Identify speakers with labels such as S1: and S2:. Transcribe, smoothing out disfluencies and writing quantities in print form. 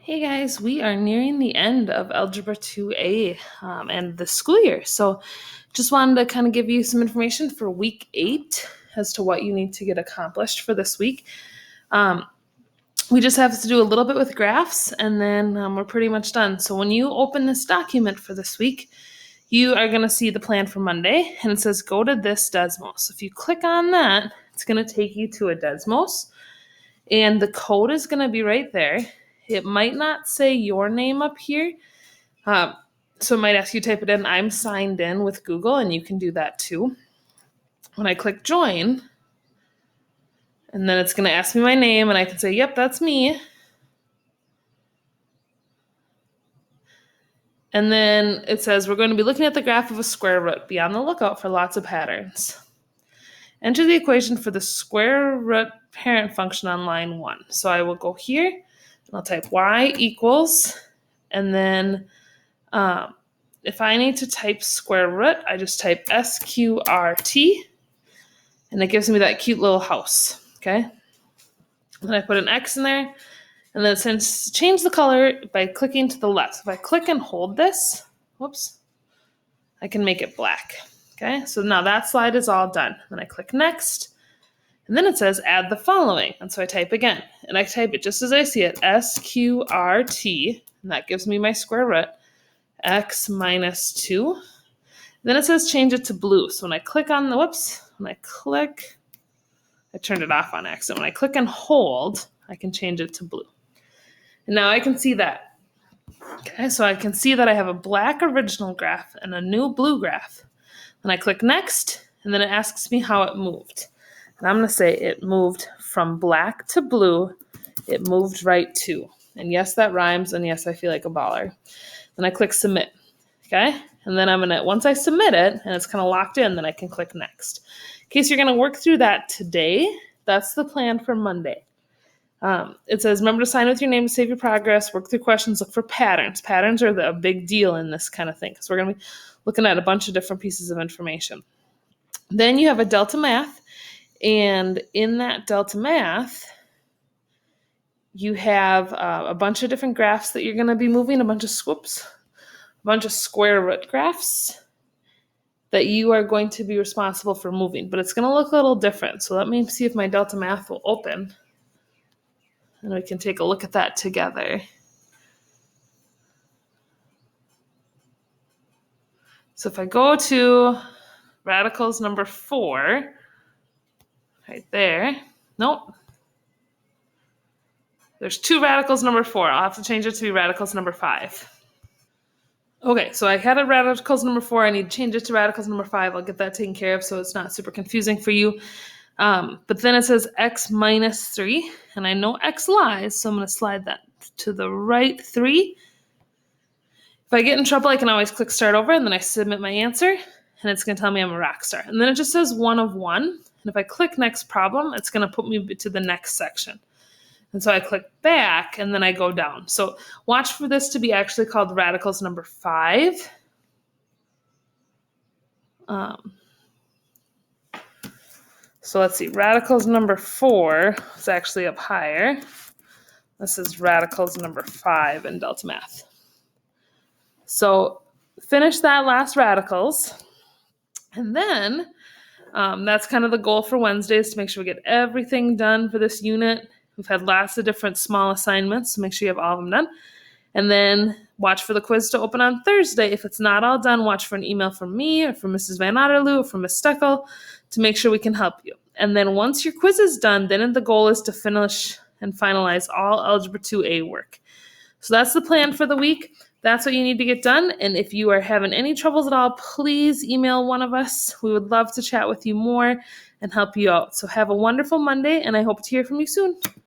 S1: Hey guys, we are nearing the end of Algebra 2A and the school year. So just wanted to kind of give you some information for week 8 as to what you need to get accomplished for this week. We just have to do a little bit with graphs and then we're pretty much done. So when you open this document for this week, you are going to see the plan for Monday and it says go to this Desmos. So if you click on that, it's going to take you to a Desmos and the code is going to be right there. It might not say your name up here. So it might ask you to type it in. I'm signed in with Google, and you can do that too. When I click join, and then it's going to ask me my name, and I can say, yep, that's me. And then it says, we're going to be looking at the graph of a square root. Be on the lookout for lots of patterns. Enter the equation for the square root parent function on line 1. So I will go here, and I'll type y equals, and then if I need to type square root, I just type SQRT, and it gives me that cute little house, okay? Then I put an X in there, and then it says change the color by clicking to the left. So if I click and hold this, whoops, I can make it black, okay? So now that slide is all done. Then I click next, and then it says add the following. And so I type again, and I type it just as I see it, SQRT, and that gives me my square root, X minus 2. Then it says change it to blue. So when I click on the, I turned it off on accident. When I click and hold, I can change it to blue. And now I can see that. Okay, so I can see that I have a black original graph and a new blue graph. Then I click next, and then it asks me how it moved. And I'm going to say it moved from black to blue. It moved right to. And yes, that rhymes, and yes, I feel like a baller. Then I click submit, okay? And then once I submit it, and it's kind of locked in, then I can click next. In case you're gonna work through that today, that's the plan for Monday. It says, remember to sign with your name to save your progress, work through questions, look for patterns. Patterns are a big deal in this kind of thing, because we're gonna be looking at a bunch of different pieces of information. Then you have a delta math, and in that delta math, you have a bunch of different graphs that you're going to be moving, a bunch of square root graphs that you are going to be responsible for moving, but it's going to look a little different. So let me see if my delta math will open, and we can take a look at that together. So if I go to radicals number 4, right there, nope. There's 2 radicals number 4. I'll have to change it to be radicals number 5. Okay, so I had a radicals number 4. I need to change it to radicals number 5. I'll get that taken care of so it's not super confusing for you. But then it says x minus 3, and I know x lies, so I'm going to slide that to the right 3. If I get in trouble, I can always click start over, and then I submit my answer, and it's going to tell me I'm a rock star. And then it just says 1 of 1, and if I click next problem, it's going to put me to the next section. And so I click back, and then I go down. So watch for this to be actually called radicals number 5. So let's see, radicals number 4 is actually up higher. This is radicals number 5 in delta math. So finish that last radicals, and then that's kind of the goal for Wednesdays, to make sure we get everything done for this unit. We've had lots of different small assignments, so make sure you have all of them done. And then watch for the quiz to open on Thursday. If it's not all done, watch for an email from me or from Mrs. Van Otterloo or from Ms. Steckel to make sure we can help you. And then once your quiz is done, then the goal is to finish and finalize all Algebra 2A work. So that's the plan for the week. That's what you need to get done. And if you are having any troubles at all, please email one of us. We would love to chat with you more and help you out. So have a wonderful Monday, and I hope to hear from you soon.